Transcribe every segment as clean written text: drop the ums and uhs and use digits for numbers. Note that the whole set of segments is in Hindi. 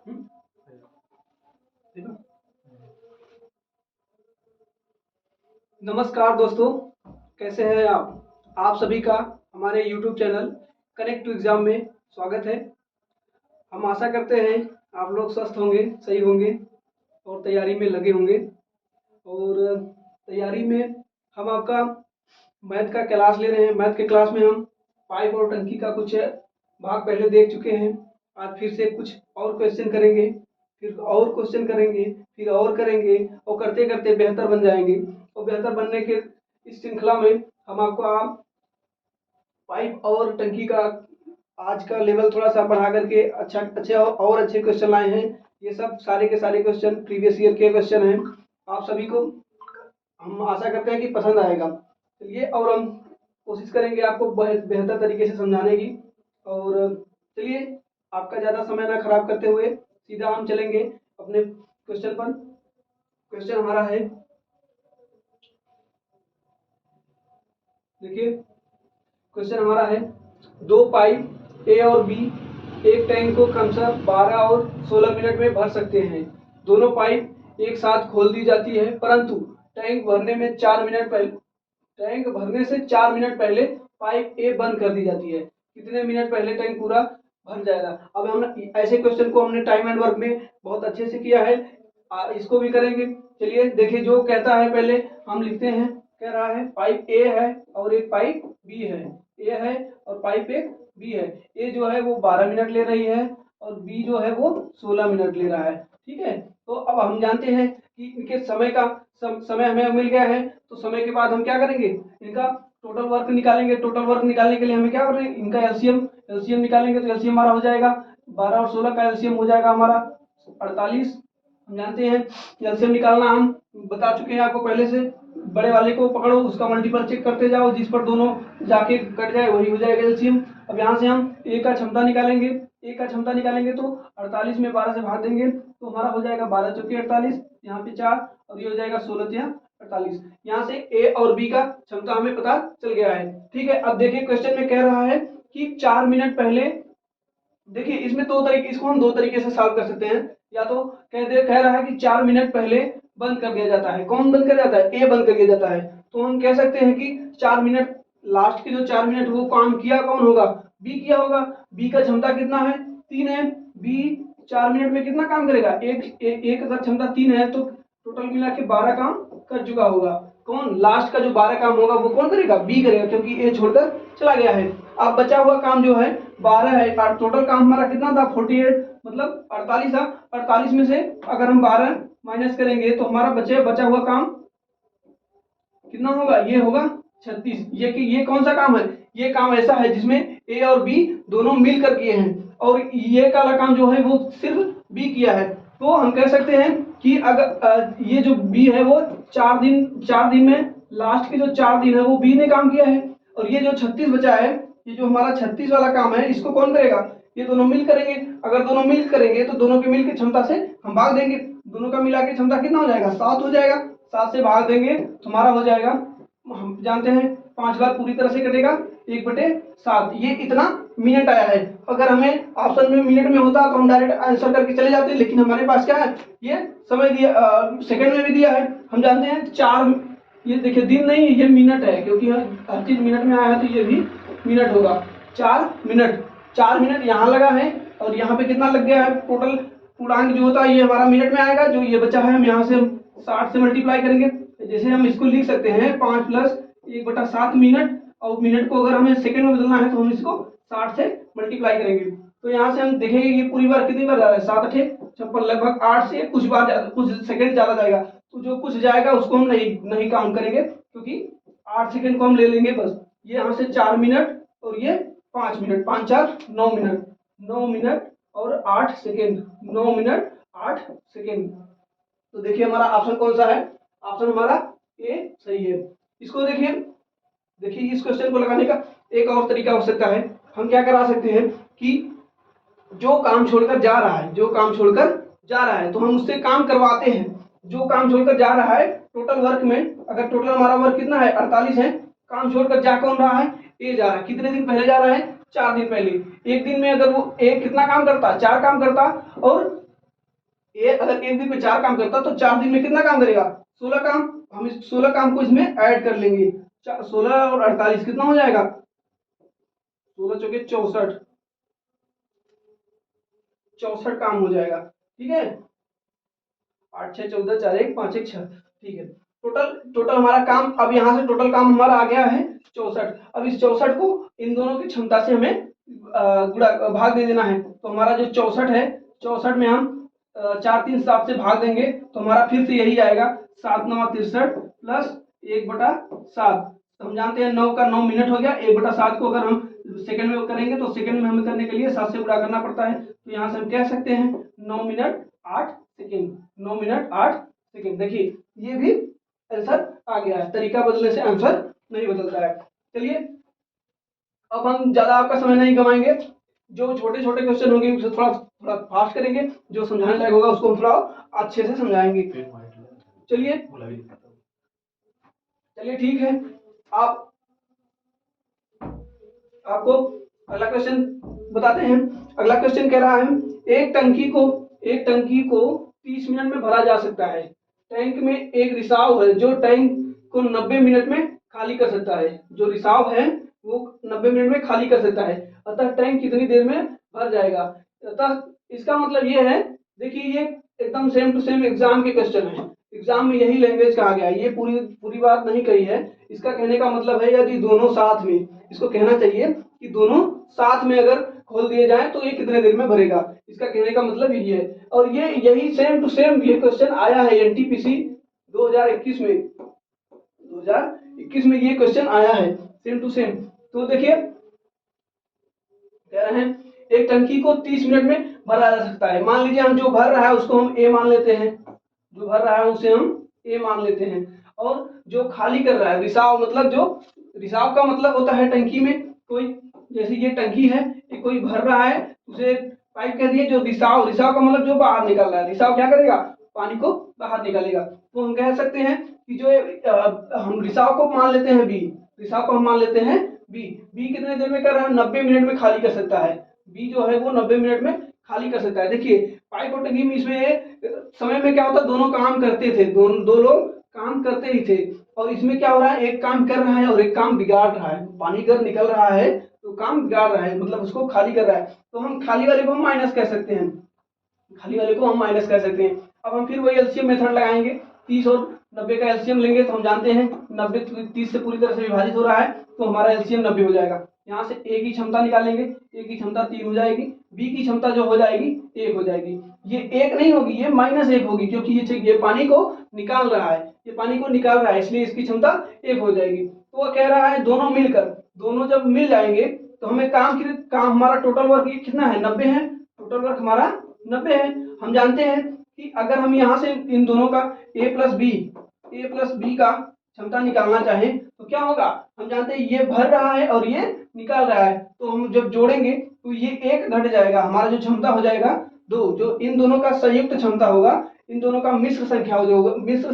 हम्म, ठीक है। नमस्कार दोस्तों, कैसे हैं आप सभी का हमारे YouTube channel connect to exam में स्वागत है। हम आशा करते हैं आप लोग स्वस्थ होंगे, सही होंगे और तैयारी में लगे होंगे। और तैयारी में हम आपका मैथ का क्लास ले रहे हैं। मैथ के क्लास में हम पाइप और टंकी का कुछ भाग पहले देख चुके हैं। आज फिर से कुछ और क्वेश्चन करेंगे, फिर और क्वेश्चन करेंगे, फिर और करेंगे और करते करते बेहतर बन जाएंगे। और बेहतर बनने के इस श्रृंखला में हम आपको पाइप और टंकी का आज का लेवल थोड़ा सा बढ़ा करके अच्छे और अच्छे क्वेश्चन लाए हैं। ये सब सारे के सारे क्वेश्चन प्रीवियस ईयर के क्वेश्चन हैं। आप सभी को हम आशा करते हैं कि पसंद आएगा। चलिए, और हम कोशिश करेंगे आपको बेहतर तरीके से समझाने की। और चलिए, आपका ज़्यादा समय ना खराब करते हुए सीधा हम चलेंगे अपने क्वेश्चन पर। क्वेश्चन हमारा है, देखिए क्वेश्चन हमारा है, दो पाइप ए और बी एक टैंक को क्रमशः 12 और 16 मिनट में भर सकते हैं। दोनों पाइप एक साथ खोल दी जाती है, परंतु टैंक भरने में 4 मिनट पहले टैंक भरने से 4 मिनट पहले पाइप ए बंद कर दी जाती है। कितने मिनट पहले टैंक पूरा भर जाएगा? अब हम ऐसे क्वेश्चन को हमने टाइम एंड वर्क में बहुत अच्छे से किया है, इसको भी करेंगे। चलिए देखिए, जो कहता है पहले हम लिखते हैं। कह रहा है पाइप ए है और एक पाइप बी है। ए है और पाइप एक बी है। ए जो है वो 12 मिनट ले रही है और बी जो है वो 16 मिनट ले रहा है। ठीक है, तो अब हम जानते हैं कि इनके समय का समय हमें मिल गया है। तो समय के बाद हम क्या करेंगे, इनका टोटल वर्क निकालेंगे। टोटल वर्क निकालने के लिए हमें क्या करेंगे, इनका एलसीएम निकालेंगे। तो एलसीएम हमारा हो जाएगा 12 और 16 का एलसीएम हो जाएगा हमारा 48। हम जानते हैं कि एलसीएम निकालना हम बता चुके हैं आपको पहले से। बड़े वाले को पकड़ो, उसका मल्टीपल चेक करते जाओ, जिस पर दोनों जाके कट जाए वही हो जाएगा एलसीएम। अब यहाँ से हम ए का क्षमता निकालेंगे। ए का क्षमता निकालेंगे तो 48 में 12 से भाग देंगे तो हमारा हो जाएगा 12 चौके 48, यहाँ पे 4 और ये हो जाएगा 16 तिया 48। यहाँ से ए और बी का क्षमता हमें पता चल गया है। ठीक है, अब देखिए क्वेश्चन में कह रहा है कि 4 मिनट पहले, देखिए इसमें इसको हम दो तरीके से सॉल्व कर सकते हैं। या तो कह रहा है कि 4 मिनट पहले बंद कर दिया जाता है। कौन बंद कर जाता है? ए बंद कर दिया जाता है। तो हम कह सकते हैं कि 4 मिनट, लास्ट के जो 4 मिनट वो काम किया कौन होगा? बी किया होगा। बी का क्षमता कितना है? 3 है। बी 4 मिनट में कितना काम करेगा? एक अगर क्षमता 3 है तो टोटल मिला के 12 काम कर चुका होगा। कौन? लास्ट का जो 12 काम होगा वो कौन करेगा? बी करेगा, क्योंकि ए छोड़कर चला गया है। अब बचा हुआ काम जो है 12 है। टोटल काम हमारा कितना था? 48, मतलब 48 था। 48 में से अगर हम 12 माइनस करेंगे तो हमारा बचा हुआ काम कितना होगा? ये होगा 36। ये कौन सा काम है? ये काम ऐसा है जिसमें ए और बी दोनों मिलकर किए हैं, और ये काला काम जो है वो सिर्फ बी किया है। तो हम कह सकते हैं कि अगर ये जो बी है वो 4 दिन में लास्ट के जो 4 दिन है वो बी ने काम किया है। और ये जो 36 बचा है, ये जो हमारा 36 वाला काम है, इसको कौन करेगा? ये दोनों मिल करेंगे। अगर दोनों मिल करेंगे तो दोनों के मिल की क्षमता से हम भाग देंगे। दोनों का मिला के क्षमता कितना हो जाएगा? 7 हो जाएगा। 7 से भाग देंगे तो हमारा हो जाएगा, हम जानते हैं 5 बार पूरी तरह से कटेगा 1/7। ये इतना मिनट आया है। अगर हमें ऑप्शन में मिनट में होता तो हम डायरेक्ट आंसर करके चले जाते, लेकिन हमारे पास क्या है, ये समय दिया, सेकंड में भी दिया है। हम जानते हैं 4, ये देखिए दिन नहीं ये मिनट है, क्योंकि हर चीज मिनट में आया है तो ये भी मिनट होगा। 4 मिनट यहाँ लगा है और यहाँ पे कितना लग गया है? टोटल पूर्णांक जो होता है ये हमारा मिनट में आएगा। जो ये बचा है हम यहाँ से 60 से मल्टीप्लाई करेंगे। जैसे हम इसको लिख सकते हैं 5 + 1/7 मिनट, और मिनट को अगर हमें सेकंड में बदलना है तो हम इसको 60 से मल्टीप्लाई करेंगे। तो यहाँ से हम देखेंगे कि पूरी बार कितनी बार जा रहा है? 7 × 8 = 56, लगभग 8 से कुछ सेकंड ज्यादा जाएगा। तो जो कुछ जाएगा उसको हम नहीं काउंट करेंगे, क्योंकि 8 सेकंड को हम ले लेंगे बस। ये यहाँ से 4 मिनट और ये 5 मिनट, 5 × 4 = 9 मिनट। 9 मिनट और 8 सेकंड, 9 मिनट 8 सेकंड। तो देखिए हमारा ऑप्शन कौन सा है? ऑप्शन हमारा ए सही है। इसको देखिए इस क्वेश्चन को लगाने का एक और तरीका हो सकता है। हम क्या करा सकते हैं कि जो काम छोड़कर जा रहा है, तो हम उससे काम करवाते हैं। जो काम छोड़कर जा रहा है टोटल वर्क में, अगर टोटल हमारा वर्क कितना है? 48 है। काम छोड़कर जा कौन रहा है? ए जा रहा है। कितने दिन पहले जा रहा है? 4 दिन पहले। एक दिन में अगर वो ए कितना काम करता? 4 काम करता, और ए अगर एक दिन में 4 काम करता तो 4 दिन में कितना काम करेगा? 16 काम। हम इस 16 काम को इसमें ऐड कर लेंगे। 16 और 48 कितना हो जाएगा? 16 चौके 64, 64 काम हो जाएगा। ठीक है, 8 6 14 4 1 5 1 6। ठीक है, टोटल हमारा काम, अब यहाँ से टोटल काम हमारा आ गया है 64। अब इस 64 को इन दोनों की क्षमता से हमें गुणा भाग दे देना है। तो हमारा जो 64 है, 64 में हम 4 3 7 से भाग देंगे तो हमारा फिर से यही आएगा 7 9 63 प्लस 1/7। तो हम जानते हैं 9 का 9 मिनट हो गया। 1/7 को अगर हम सेकंड में करेंगे तो सेकंड में हमें करने के लिए 7 से गुणा करना पड़ता है। तो यहाँ से हम कह सकते हैं 9 मिनट 8 सेकंड। 9 minute 8 second. देखिए ये भी आंसर आ गया है। तरीका बदलने से आंसर नहीं बदलता है। चलिए अब हम ज्यादा आपका समय नहीं गवाएंगे। जो छोटे छोटे क्वेश्चन होंगे उसे थोड़ा थोड़ा फास्ट करेंगे, जो समझाने लायक होगा उसको हम थोड़ा अच्छे से समझाएंगे। चलिए चलिए ठीक है, आप आपको अगला क्वेश्चन बताते हैं। अगला क्वेश्चन कह रहा है एक टंकी को 30 मिनट में भरा जा सकता है। टैंक में एक रिसाव है जो टैंक को 90 मिनट में खाली कर सकता है। जो रिसाव है वो 90 मिनट में खाली कर सकता है। अतः टैंक कितनी देर में भर जाएगा? अतः इसका मतलब ये है, देखिए ये एकदम सेम टू सेम एग्जाम के क्वेश्चन है। एग्जाम में यही लैंग्वेज कहा गया है। ये पूरी पूरी बात नहीं कही है। इसका कहने का मतलब है यदि दोनों साथ में, इसको कहना चाहिए कि दोनों साथ में अगर खोल दिए जाए तो ये कितने देर में भरेगा। इसका कहने का मतलब यही है। और ये यही सेम टू सेम ये क्वेश्चन आया है एनटीपीसी 2021 में। 2021 में ये क्वेश्चन आया है सेम टू सेम। तो देखिए कह रहे हैं एक टंकी को 30 मिनट में भरा जा सकता है। मान लीजिए हम जो भर रहा है उसको हम ए मान लेते हैं। जो भर रहा है उसे हम ए मान लेते हैं। और जो खाली कर रहा है, रिसाव मतलब, जो रिसाव का मतलब होता है टंकी में कोई, जैसे ये टंकी है, ये कोई भर रहा है, उसे पाइप कह दिए। जो रिसाव, रिसाव का मतलब जो बाहर निकल रहा है। रिसाव क्या करेगा? पानी को बाहर निकालेगा। तो हम कह सकते हैं कि जो हम रिसाव को मान लेते हैं बी। रिसाव को हम मान लेते हैं बी। बी कितने देर में कर रहा है? 90 मिनट में खाली कर सकता है। बी जो है वो 90 मिनट में खाली कर सकता है। देखिए पाइप और टंकी में इसमें समय में क्या होता है, दोनों काम करते थे, दो लोग काम करते ही थे। और इसमें क्या हो रहा है, एक काम कर रहा है और एक काम बिगाड़ रहा है। पानी अगर निकल रहा है तो काम बिगाड़ रहा है, मतलब उसको खाली कर रहा है। तो हम खाली वाले को हम माइनस कह सकते हैं। खाली वाले को हम माइनस कह सकते हैं। अब हम फिर वही एलसीएम मेथड लगाएंगे। 30 और 90 का एलसीएम लेंगे तो हम जानते हैं 90 30 से पूरी तरह से विभाजित हो रहा है तो हमारा एलसीएम 90 हो जाएगा। यहाँ से ए की क्षमता निकालेंगे। ए की क्षमता 3 हो जाएगी। बी की क्षमता जो हो जाएगी 1 हो जाएगी। ये 1 नहीं होगी, ये -1 होगी, क्योंकि ये पानी को निकाल रहा है। ये पानी को निकाल रहा है, इसलिए इसकी क्षमता 1 हो जाएगी। तो वो कह रहा है दोनों मिलकर, दोनों जब मिल जाएंगे तो हमें काम हमारा टोटल वर्क कितना है? 90 है। टोटल वर्क हमारा 90 है। हम जानते हैं कि अगर हम यहाँ से इन दोनों का a प्लस बी का क्षमता निकालना चाहें तो क्या होगा? हम जानते हैं ये भर रहा है और ये निकाल रहा है। तो हम जब जोड़ेंगे तो ये 1 घट जाएगा। हमारा जो क्षमता हो जाएगा 2। जो इन दोनों का संयुक्त क्षमता होगा, इन दोनों का मिश्र संख्या होगा, मिश्र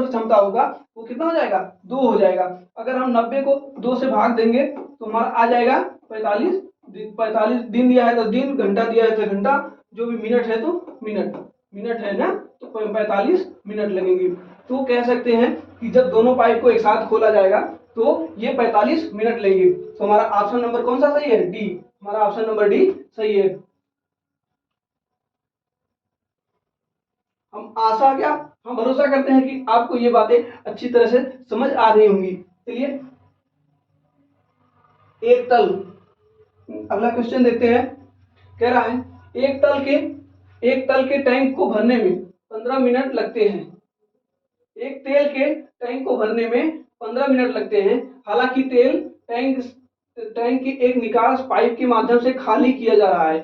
क्षमता होगा, वो कितना हो जाएगा? 2 हो जाएगा। अगर हम 90 को 2 से भाग देंगे तो हमारा आ जाएगा 45। 45 दिन दिया है तो दिन, घंटा दिया है तो घंटा, जो भी मिनट है तो मिनट है ना, तो 45 मिनट लगेंगे। तो कह सकते हैं कि जब दोनों पाइप को एक साथ खोला जाएगा तो ये 45 मिनट लेंगे। तो हमारा ऑप्शन नंबर कौन सा सही है? डी। हमारा ऑप्शन नंबर डी सही है। हम भरोसा करते हैं कि आपको ये बातें अच्छी तरह से समझ आ रही होंगी। चलिए एक तल, अगला क्वेश्चन देखते हैं। कह रहा है एक तल के टैंक को भरने में 15 मिनट लगते हैं। एक तेल के टैंक को भरने में 15 मिनट लगते हैं। हालांकि तेल टैंक की एक निकास पाइप के माध्यम से खाली किया जा रहा है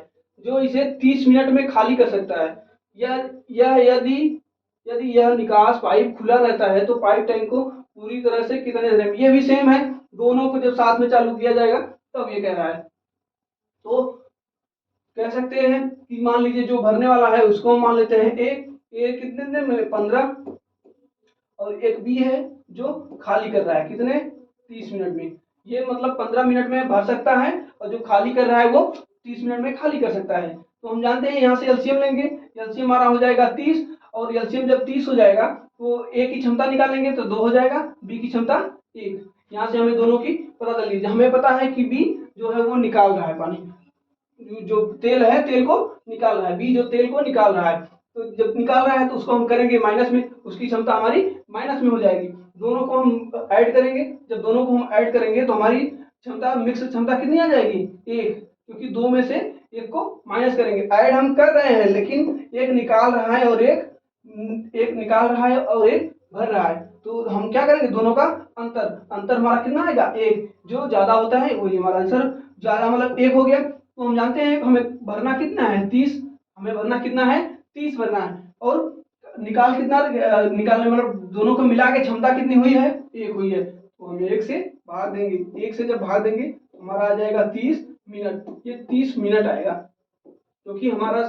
जो इसे 30 मिनट में खाली कर सकता है। यदि यदि यह निकास पाइप खुला रहता है तो पाइप टैंक को पूरी तरह से कितने देर में, ये भी सेम है, दोनों को जब साथ में चालू किया जाएगा तब ये कह रहा है। तो कह सकते हैं कि मान लीजिए जो भरने वाला है उसको हम मान लेते हैं ए कितने देर में? 15। और एक बी है जो खाली कर रहा है कितने? 30 मिनट में। ये मतलब 15 मिनट में भर सकता है और जो खाली कर रहा है वो 30 मिनट में खाली कर सकता है। तो हम जानते हैं यहाँ से एलसीएम लेंगे, एलसीएम हमारा हो जाएगा 30, और एलसीएम जब 30 हो जाएगा तो ए की क्षमता निकालेंगे तो 2 हो जाएगा, बी की क्षमता 1। यहाँ से हमें दोनों की पता चल गई। हमें पता है कि बी जो है वो निकाल रहा है पानी, जो तेल है तेल को निकाल रहा है, बी जो तेल को निकाल रहा है। तो जब निकाल रहा है तो उसको हम करेंगे माइनस में, उसकी क्षमता हमारी माइनस में हो जाएगी। दोनों को हम ऐड करेंगे, जब दोनों को हम ऐड करेंगे तो हमारी क्षमता, मिक्स क्षमता कितनी आ जाएगी, 1, क्योंकि 2 में से एक को माइनस करेंगे। ऐड हम कर रहे हैं लेकिन एक निकाल रहा है और एक निकाल रहा है और एक भर रहा है, तो हम क्या करेंगे, दोनों का अंतर हमारा कितना आएगा, 1। जो ज्यादा होता है वही हमारा आंसर, ज्यादा मतलब 1 हो गया। तो हम जानते हैं हमें भरना कितना है, 30, हमें भरना कितना है, 30 भरना है। और निकालने मतलब दोनों को मिला के क्षमता कितनी हुई है, 1 हुई है। तो हम 1 से भाग देंगे, 1 से जब भाग देंगे तो हमारा आ जाएगा 30 मिनट। ये 30 मिनट आएगा, क्योंकि हमारा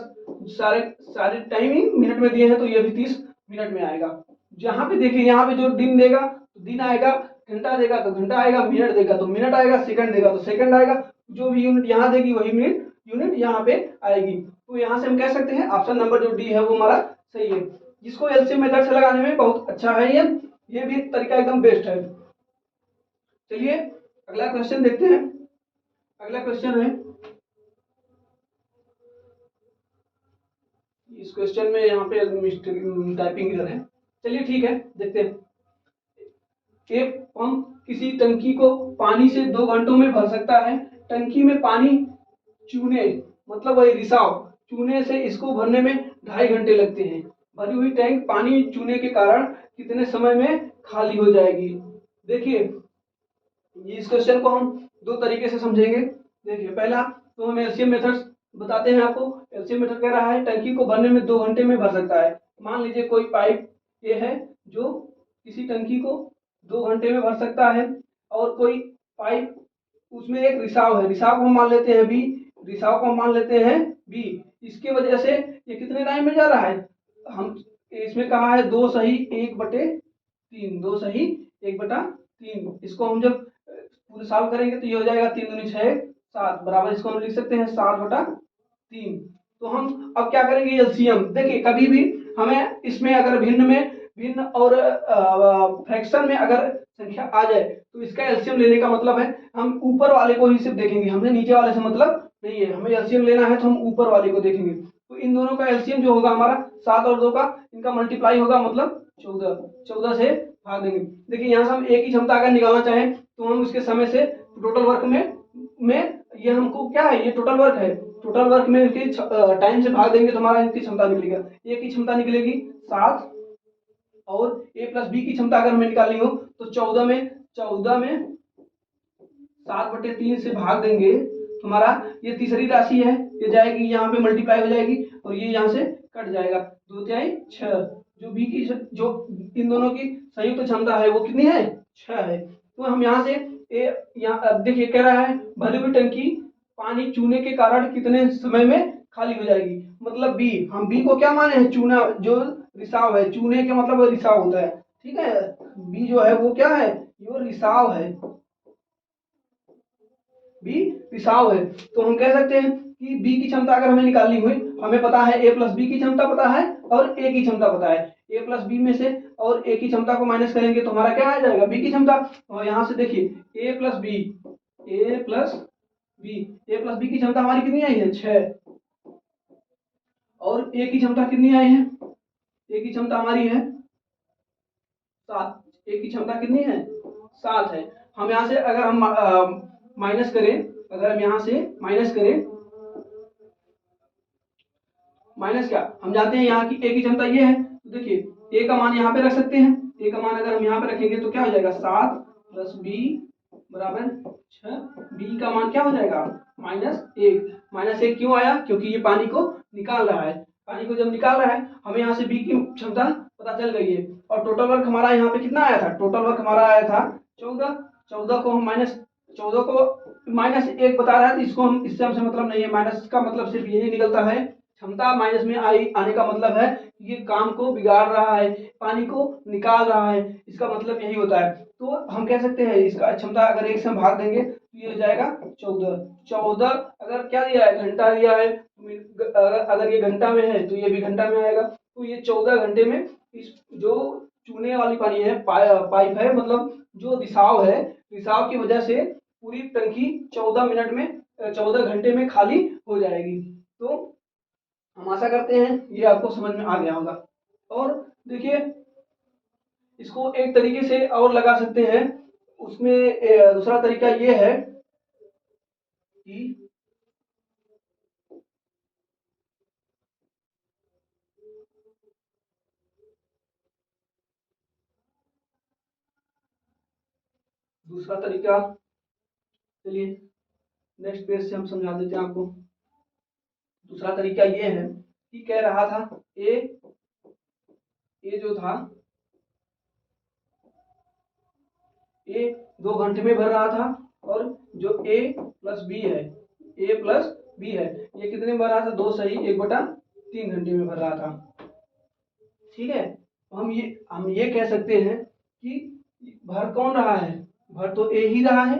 सारे टाइमिंग मिनट में दिए हैं तो ये भी 30 मिनट में आएगा। जहाँ पे देखिए, यहाँ पे जो दिन देगा तो दिन आएगा, घंटा देगा तो घंटा आएगा, मिनट देगा तो मिनट आएगा, सेकंड देगा तो सेकंड आएगा। जो भी यूनिट यहाँ देगी वही मिनट यूनिट यहाँ पे आएगी। तो यहाँ से हम कह सकते हैं ऑप्शन नंबर जो डी है वो हमारा सही है, जिसको एलसीएम मेथड से लगाने में बहुत अच्छा है। ये भी तरीका एकदम बेस्ट है। चलिए अगला क्वेश्चन देखते हैं। अगला क्वेश्चन है, इस क्वेश्चन में यहाँ पे टाइपिंग इधर है। चलिए ठीक है, देखते हैं। एक पंप किसी टंकी को पानी से 2 घंटों में भर सकता है। टंकी में पानी चूने, मतलब वही रिसाव, चूने से इसको भरने में 2.5 घंटे लगते हैं। भरी हुई टैंक पानी चूने के कारण कितने समय में खाली हो जाएगी। देखिए इस क्वेश्चन को हम 2 तरीके से समझेंगे। देखिए पहला तो हम एलसीएम मेथड बताते हैं आपको। एलसीएम मेथड कह रहा है टंकी को भरने में 2 घंटे में भर सकता है। मान लीजिए कोई पाइप ये है जो किसी टंकी को 2 घंटे में भर सकता है, और कोई पाइप उसमें एक रिसाव है, रिसाव को हम मान लेते हैं बी, रिसाव को हम मान लेते हैं बी। इसके वजह से ये कितने टाइम में जा रहा है, हम इसमें कहा है 2 सही 1/3, 2 सही 1/3। इसको हम जब पूरे सॉल्व करेंगे तो ये हो जाएगा 3 दूनी 6 7 बराबर, इसको हम लिख सकते हैं 7/3। तो हम अब क्या करेंगे, एलसीएम। देखिए कभी भी हमें इसमें अगर भिन्न और फ्रैक्शन में अगर संख्या आ जाए तो इसका एलसीएम लेने का मतलब है हम ऊपर वाले को ही सिर्फ देखेंगे, हमें नीचे वाले से मतलब नहीं है। हमें एलसीएम लेना है तो हम ऊपर वाले को देखेंगे। तो इन दोनों का एलसीएम जो होगा हमारा 7 और 2 का इनका मल्टीप्लाई होगा, मतलब 14 से भाग देंगे। देखिए यहाँ से हम एक ही क्षमता अगर निकालना चाहें तो हम उसके समय से टोटल वर्क में ये हमको क्या है, ये टोटल वर्क है, टोटल वर्क में इसके टाइम से भाग देंगे तो हमारा इनकी क्षमता निकलेगा। एक की क्षमता निकलेगी 7, और a प्लस बी की क्षमता अगर हमें निकालनी हो तो 14 में 7/3 से भाग देंगे तो हमारा ये तीसरी राशि है, ये जाएगी यहाँ पे मल्टीप्लाई हो जाएगी और ये यहाँ से कट जाएगा, 2 तिहाई 6। जो बी की जो इन दोनों की संयुक्त क्षमता है वो कितनी है, 6 है। तो हम यहाँ से यहाँ देखिए कह रहा है भरी हुई टंकी पानी चूने के कारण कितने समय में खाली हो जाएगी, मतलब बी। हम बी को क्या माने हैं, चूना जो रिसाव है, चूने के मतलब रिसाव होता है, ठीक है। बी जो है वो क्या है, ये रिसाव है, बी रिसाव है। तो हम कह सकते हैं कि बी की क्षमता अगर हमें निकालनी हुई, हमें पता है ए प्लस बी की क्षमता पता है और ए की क्षमता पता है। ए प्लस बी में से और ए की क्षमता को माइनस करेंगे तो हमारा क्या आ जाएगा, बी की क्षमता। और यहाँ से देखिए ए प्लस बी की क्षमता हमारी कितनी आई है, 6, और ए की क्षमता कितनी आई है, ए की क्षमता हमारी है 7। ए की क्षमता कितनी है, 7 है। हम यहाँ से अगर हम माइनस करें, अगर हम यहाँ से माइनस करें, माइनस क्या, हम जानते हैं यहाँ की ए की क्षमता ये है, तो देखिए ए का मान यहाँ पे रख सकते हैं। ए का मान अगर हम यहाँ पे रखेंगे तो क्या हो जाएगा, 7 प्लस बी बराबर 6। बी का मान क्या हो जाएगा, -1। -1 क्यों आया, क्योंकि ये पानी को निकाल रहा है। पानी को जब निकाल रहा है हमें यहाँ से बी की क्षमता पता चल गई है। और टोटल वर्क हमारा यहाँ पे कितना आया था, टोटल वर्क हमारा आया था 14। 14 को हम -14 को -1 बता रहा है, तो इसको हम, इससे हमसे मतलब नहीं है। माइनस का मतलब सिर्फ यही निकलता है, क्षमता माइनस में आने का मतलब है ये काम को बिगाड़ रहा है, पानी को निकाल रहा है, इसका मतलब यही होता है। तो हम कह सकते हैं इसका क्षमता अगर 1 से हम भाग देंगे तो ये हो जाएगा 14। 14 अगर क्या दिया है, घंटा दिया है, अगर ये घंटा में है तो ये भी घंटा में आएगा। तो ये 14 घंटे में इस जो चूने वाली पानी है, पाइप है, मतलब जो रिसाव है, रिसाव की वजह से पूरी टंकी 14 मिनट में 14 घंटे में खाली हो जाएगी। तो हम आशा करते हैं ये आपको समझ में आ गया होगा। और देखिए, इसको एक तरीके से और लगा सकते हैं। उसमें दूसरा तरीका ये है कि दूसरा तरीका, चलिए नेक्स्ट पेज से हम समझा देते हैं आपको। दूसरा तरीका ये है कि कह रहा था ए जो था, ए 2 घंटे में भर रहा था, और जो ए प्लस बी है, ए प्लस बी है, ये कितने में भर रहा था, 2 सही 1/3 घंटे में भर रहा था। ठीक है, तो हम ये कह सकते हैं कि भर कौन रहा है, भर तो ए ही रहा है,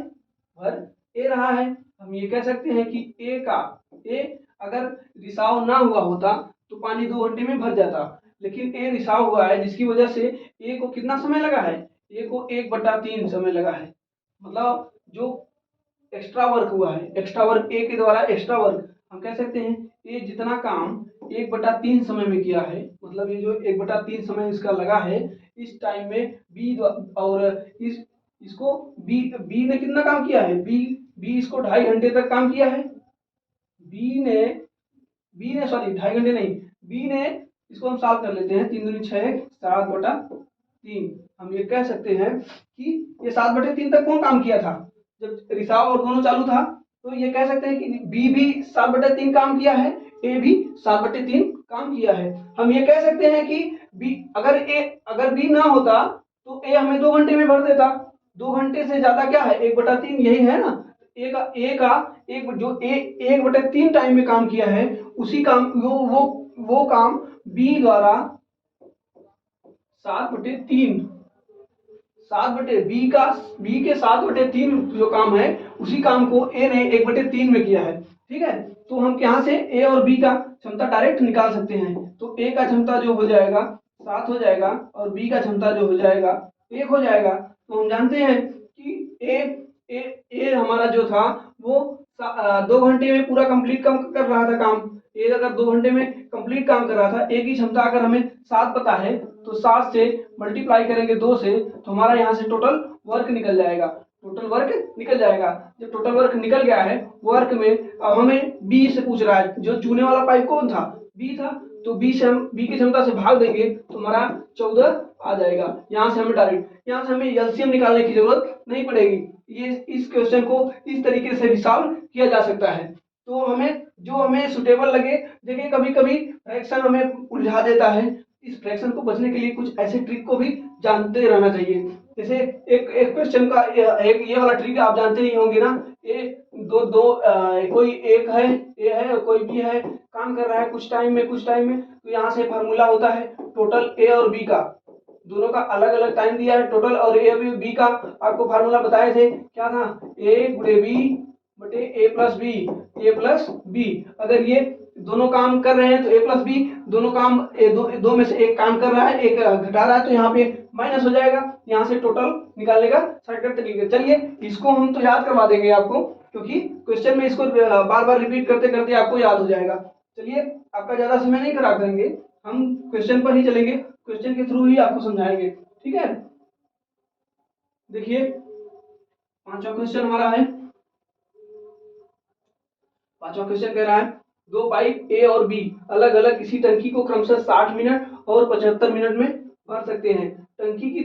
भर ए रहा है। हम ये कह सकते हैं कि ए अगर रिसाव ना हुआ होता तो पानी 2 घंटे में भर जाता, लेकिन ए रिसाव हुआ है, जिसकी वजह से ए को कितना समय लगा है, ए को 1/3 समय लगा है। मतलब जो एक्स्ट्रा वर्क हुआ है, एक्स्ट्रा वर्क ए के द्वारा एक्स्ट्रा वर्क, हम कह सकते हैं ये जितना काम 1/3 समय में किया है, मतलब ये जो 1/3 समय इसका लगा है, इस टाइम में बी और इसको बी ने कितना काम किया है, बी इसको 2.5 घंटे तक काम किया है। बी ने सॉरी 2.5 घंटे नहीं, बी ने, इसको हम सॉल्व कर लेते हैं, 3 दूनी 6, 7/3। हम ये कह सकते हैं कि ये 7/3 तक कौन काम किया था, जब रिसाव और दोनों चालू था। तो ये कह सकते हैं कि बी भी 7/3 काम किया है, ए भी 7/3 काम किया है। हम ये कह सकते हैं कि बी अगर बी ना होता तो ए हमें 2 घंटे में भर देता। 2 घंटे से ज्यादा क्या है, 1/3 यही है ना। एक जो ए 1/3 टाइम में काम किया है, उसी काम वो काम बी द्वारा 7/3 बी के 7/3 जो काम है, उसी काम को ए ने 1/3 में किया है। ठीक है, तो हम यहाँ से ए और बी का क्षमता डायरेक्ट निकाल सकते हैं। तो ए का क्षमता जो हो जाएगा 7 हो जाएगा, और बी का क्षमता जो हो जाएगा 1 हो जाएगा। तो हम जानते हैं कि ए हमारा जो था वो 2 घंटे में पूरा कंप्लीट कर रहा था काम। ए अगर 2 घंटे में कंप्लीट काम कर रहा था, ए की क्षमता अगर हमें 7 पता है, तो 7 से मल्टीप्लाई करेंगे 2 से, तो हमारा यहाँ से टोटल वर्क निकल जाएगा। टोटल वर्क निकल जाएगा। जब टोटल वर्क निकल गया है, वर्क में अब हमें बी से पूछ रहा है, जो चूने वाला पाइप कौन था, बी था। तो बी से हम बी की क्षमता से भाग देंगे तो हमारा 14 आ जाएगा। यहाँ से हमें डायरेक्ट, यहाँ से हमें एलसीएम निकालने की जरूरत नहीं पड़ेगी। ये इस क्वेश्चन को इस तरीके से भी सॉल्व किया जा सकता है। तो हमें सुटेबल लगे। देखिए, कभी कभी फ्रैक्शन हमें उलझा देता है। इस फ्रैक्शन को बचने के लिए कुछ ऐसे ट्रिक को भी जानते रहना चाहिए। जैसे एक क्वेश्चन का एक ये वाला ट्रिक आप जानते ही होंगे ना। कोई एक है, ए है और कोई बी है, काम कर रहा है कुछ टाइम में तो यहाँ से फार्मूला होता है टोटल ए और बी का। दोनों का अलग अलग टाइम दिया है, टोटल और ए और बी का आपको फार्मूला बताए थे, क्या था, ए गुणे बी बटे ए प्लस बी। अगर ये दोनों काम कर रहे हैं तो ए प्लस बी, दोनों काम दो में से एक काम कर रहा है, एक घटा रहा है, तो यहाँ पे माइनस हो जाएगा। यहाँ से टोटल निकालने का शॉर्टकट तरीका। चलिए, इसको हम तो याद करवा देंगे आपको, क्योंकि क्वेश्चन में इसको बार बार रिपीट करते करते आपको याद हो जाएगा। चलिए, आपका ज्यादा समय नहीं खराब करेंगे, हम क्वेश्चन पर ही चलेंगे, क्वेश्चन के थ्रू ही आपको समझाएंगे। ठीक है, देखिए 5वां क्वेश्चन हमारा है। 5वां क्वेश्चन कह रहा है, दो पाइप ए और बी अलग अलग किसी टंकी को क्रमशः 60 मिनट और 75 मिनट में भर सकते हैं। टंकी की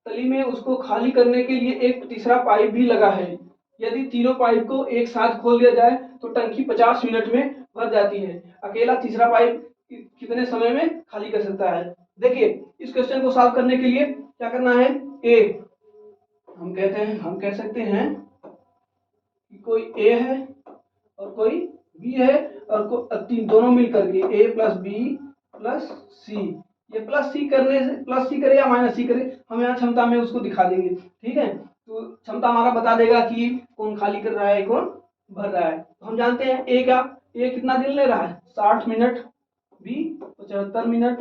तली में उसको खाली करने के लिए एक तीसरा पाइप भी लगा है। यदि तीनों पाइप को एक साथ खोल दिया जाए तो टंकी 50 मिनट में भर जाती है। अकेला तीसरा पाइप कितने समय में खाली कर सकता है। देखिए, इस क्वेश्चन को सॉल्व करने के लिए क्या करना है, ए हम कह सकते हैं कि कोई ए है और कोई बी है, और तीन दोनों मिल करके ए प्लस बी प्लस सी। ये प्लस सी करे या माइनस सी करे, हम यहाँ क्षमता में उसको दिखा देंगे। ठीक है, तो क्षमता हमारा बता देगा कि कौन खाली कर रहा है कौन भर रहा है। तो हम जानते हैं ए कितना दिन ले रहा है 60 मिनट, बी 75 मिनट,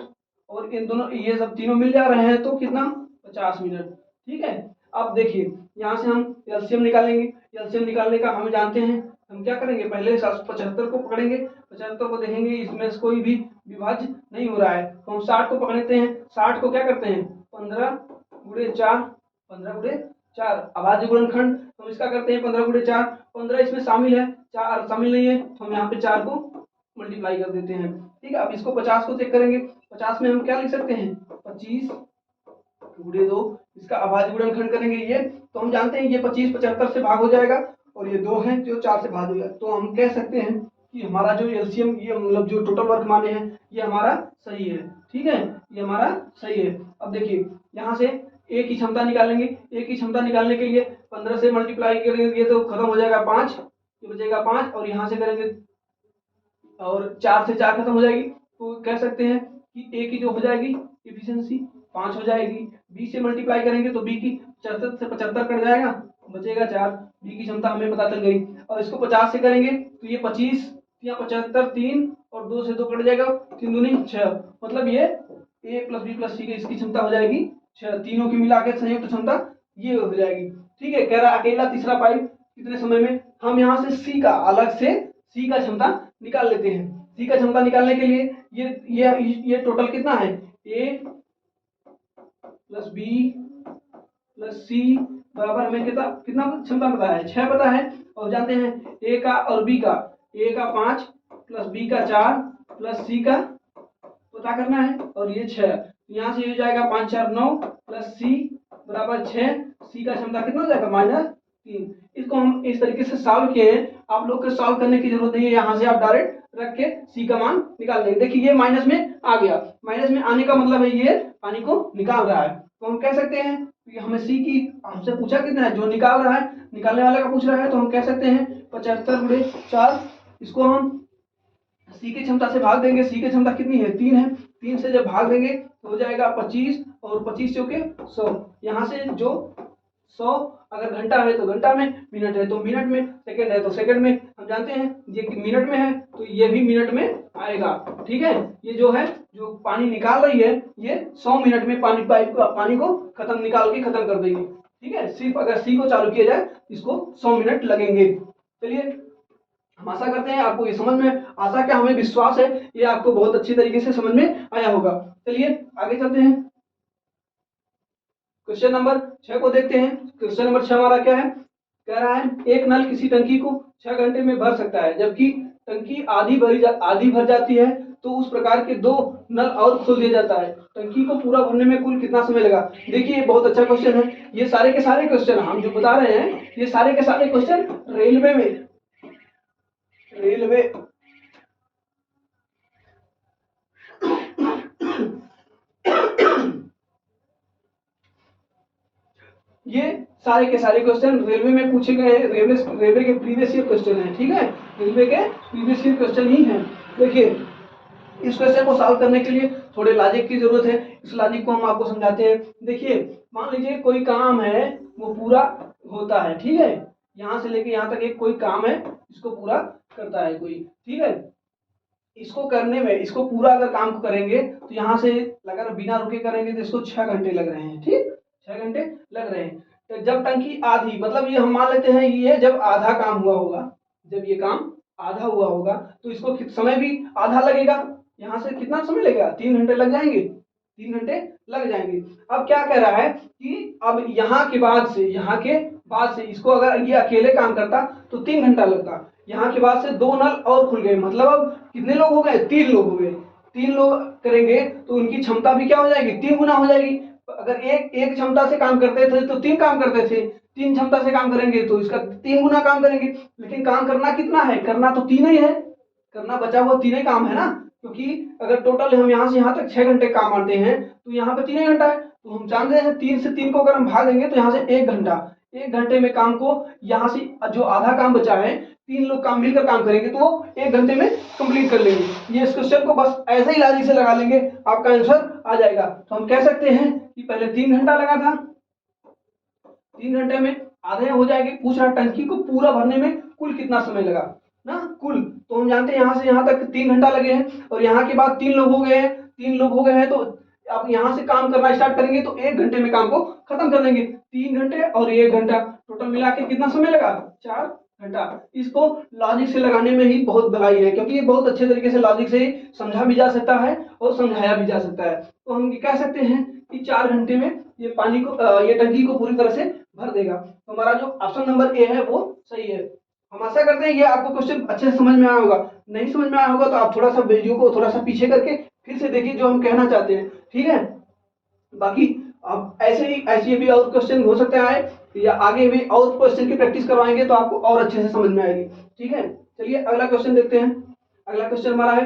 और इन दोनों ये सब तीनों मिल जा रहे हैं तो कितना 50 मिनट। ठीक है, अब देखिए यहाँ से हम एलसीएम निकालेंगे। एलसीएम निकालने का हम जानते हैं, हम क्या करेंगे, पहले 75 को पकड़ेंगे, 75 को देखेंगे इसमें से कोई भी विभाज्य नहीं हो रहा है, तो हम 60 को पकड़ते हैं। 60 को क्या करते हैं 15 गुणे 4, 15 गुणे 4 अभाज्य गुणनखंड, हम इसका करते हैं 15 गुणे 4, 15 इसमें शामिल है, 4 शामिल नहीं है, तो हम यहाँ पे 4 को मल्टीप्लाई कर देते हैं। ठीक है, अब इसको 50 को चेक करेंगे, 50 में हम क्या लिख सकते हैं 25 गुणे 2, इसका अभाज्य गुणनखंड करेंगे ये, तो हम जानते हैं ये 25 75 से भाग हो जाएगा, और ये 2 है जो 4 से भाग हो जाएगा, तो हम कह सकते हैं कि हमारा जो एलसीएम ये मतलब जो टोटल वर्क माने हैं ये हमारा सही है। ठीक है, ये हमारा सही है। अब देखिए यहाँ से ए की क्षमता निकालेंगे, ए की क्षमता निकालने के लिए 15 से मल्टीप्लाई करेंगे तो खत्म हो जाएगा 5, ये बचेगा 5, और यहाँ से करेंगे और 4 से 4 खत्म हो जाएगी, तो कह सकते हैं कि ए की जो हो जाएगी एफिशिएंसी 5 हो जाएगी। बी से मल्टीप्लाई करेंगे तो बी की 75 से 75 कट जाएगा, बचेगा 4, बी की क्षमता हमें पता चल गई। और इसको 50 से करेंगे तो ये 25 या 75 3 और 2 से 2 कट जाएगा, 3 दूनी 6, मतलब ये ए प्लस बी प्लस सी की इसकी क्षमता हो जाएगी 6, तीनों की मिला के संयुक्त क्षमता ये हो जाएगी। ठीक है, कह रहा अकेला तीसरा पाइप कितने समय में, हम यहाँ से सी का अलग से सी का क्षमता निकाल लेते हैं। सी का क्षमता निकालने के लिए ये टोटल कितना है, ए प्लस बी प्लस सी बराबर हमें कितना क्षमता पता है 6 पता है, और जानते हैं ए का और बी का, ए का 5 प्लस बी का 4 प्लस सी का पता करना है, और ये 6, यहाँ से ये हो जाएगा 5 4 9 प्लस सी बराबर 6, सी का क्षमता कितना हो जाएगा -3। इसको हम इस तरीके से सॉल्व किए हैं, आप लोग को सॉल्व करने की जरूरत नहीं है, यहाँ से आप डायरेक्ट रख के सी का मान निकाल लेंगे। देखिए ये माइनस में आ गया, माइनस में आने का मतलब है ये पानी को निकाल रहा है, तो हम कह सकते हैं कि हमें सी की हमसे पूछा कितना है, जो निकाल रहा है निकालने वाले का पूछ रहा है, तो हम कह सकते हैं 75 गुणे 4, इसको हम सी की क्षमता से भाग देंगे, सी की क्षमता कितनी है 3 है, 3 से जब भाग देंगे तो हो जाएगा 25, और 25 चौके 100, यहाँ से जो 100 अगर घंटा है तो घंटा में, मिनट है तो मिनट में, सेकंड है तो सेकंड में, हम जानते हैं ये मिनट में है तो ये भी मिनट में आएगा। ठीक है, ये जो है जो पानी निकाल रही है ये 100 मिनट में पानी को निकाल के खत्म कर देगी। ठीक है, सिर्फ अगर सी को चालू किया जाए इसको 100 मिनट लगेंगे। चलिए हम आशा करते हैं आपको ये समझ में, आशा क्या हमें विश्वास है ये आपको बहुत अच्छी तरीके से समझ में आया होगा। चलिए आगे चलते हैं, क्वेश्चन नंबर 6 को देखते हैं। क्वेश्चन नंबर 6 हमारा क्या है, कह रहा है एक नल किसी टंकी को 6 घंटे में भर सकता है, जबकि टंकी आधी भर जाती है, तो उस प्रकार के 2 नल और खोल दिया जाता है, टंकी को पूरा भरने में कुल कितना समय लगा। देखिए ये बहुत अच्छा क्वेश्चन है, ये सारे के सारे क्वेश्चन हम जो बता रहे हैं ये सारे के सारे क्वेश्चन रेलवे ये सारे के सारे क्वेश्चन रेलवे में पूछे गए हैं, रेलवे के प्रीवियस ईयर क्वेश्चन है। ठीक है, रेलवे के प्रीवियस ईयर क्वेश्चन ही है। देखिए इस क्वेश्चन को सॉल्व करने के लिए थोड़े लॉजिक की जरूरत है, इस लॉजिक को हम आपको समझाते हैं। देखिए मान लीजिए कोई काम है वो पूरा होता है, ठीक है, यहाँ से लेके यहाँ तक एक कोई काम है इसको पूरा करता है कोई, ठीक है, इसको करने में इसको पूरा अगर काम को करेंगे तो यहाँ से अगर बिना रुके करेंगे तो इसको 6 घंटे लग रहे हैं। ठीक, 6 घंटे लग रहे हैं। तो जब टंकी आधी, मतलब ये हम मान लेते हैं ये जब आधा काम हुआ होगा, जब ये काम आधा हुआ होगा तो इसको समय भी आधा लगेगा, यहाँ से कितना समय लगेगा 3 घंटे लग जाएंगे, 3 घंटे लग जाएंगे। अब क्या कह रहा है कि अब यहाँ के बाद से इसको अगर ये अकेले काम करता तो 3 घंटा लगता, यहाँ के बाद से 2 नल और खुल गए, मतलब अब कितने लोग हो गए 3 लोग हो गए, 3 लोग करेंगे तो उनकी क्षमता भी क्या हो जाएगी 3 गुना हो जाएगी। अगर एक क्षमता से काम करते थे तो 3 काम करते थे, 3 क्षमता से काम करेंगे तो इसका 3 गुना काम करेंगे, लेकिन काम करना कितना है, करना तो 3 ही है, करना बचा हुआ 3 ही काम है ना, क्योंकि अगर टोटल हम यहाँ से यहाँ तक 6 घंटे काम आते हैं तो यहाँ पे 3 घंटा है, तो हम जानते हैं 3 से 3 को अगर हम भागेंगे तो यहाँ से 1 घंटा, 1 घंटे में काम को यहाँ से जो आधा काम बचा है 3 लोग काम मिलकर काम करेंगे तो वो 1 घंटे में कंप्लीट कर लेंगे। ये इस क्वेश्चन को बस ऐसे ही लॉजिक से लगा लेंगे आपका आंसर आ जाएगा। तो हम कह सकते हैं कि पहले 3 घंटा लगा था, 3 घंटे में आधे हो जाएंगे। पूछ रहा टंकी को पूरा भरने में कुल कितना समय लगा ना, कुल। तो हम जानते हैं यहाँ से यहाँ तक 3 घंटा लगे हैं और यहाँ के बाद 3 लोग हो गए हैं, 3 लोग हो गए हैं। तो अब यहाँ से काम करना स्टार्ट करेंगे तो 1 घंटे में काम को खत्म कर देंगे। 3 घंटे और 1 घंटा टोटल मिला के कितना समय लगा, 4 घंटा। इसको लॉजिक से लगाने में ही बहुत भलाई है, क्योंकि ये बहुत अच्छे तरीके से लॉजिक से समझा भी जा सकता है और समझाया भी जा सकता है। तो हम ये कह सकते हैं कि 4 घंटे में ये पानी को ये टंकी को पूरी तरह से भर देगा। तो हमारा जो ऑप्शन नंबर ए है वो सही है। हम आशा करते हैं ये आपको क्वेश्चन अच्छे से समझ में आया होगा। नहीं समझ में आया होगा तो आप थोड़ा सा वीडियो को थोड़ा सा पीछे करके फिर से देखिए जो हम कहना चाहते हैं, ठीक है। बाकी आप ऐसे भी और क्वेश्चन हो सकते हैं या आगे भी और क्वेश्चन की प्रैक्टिस करवाएंगे तो आपको और अच्छे से समझ में आएगी, ठीक है। चलिए अगला क्वेश्चन देखते हैं। अगला क्वेश्चन हमारा है,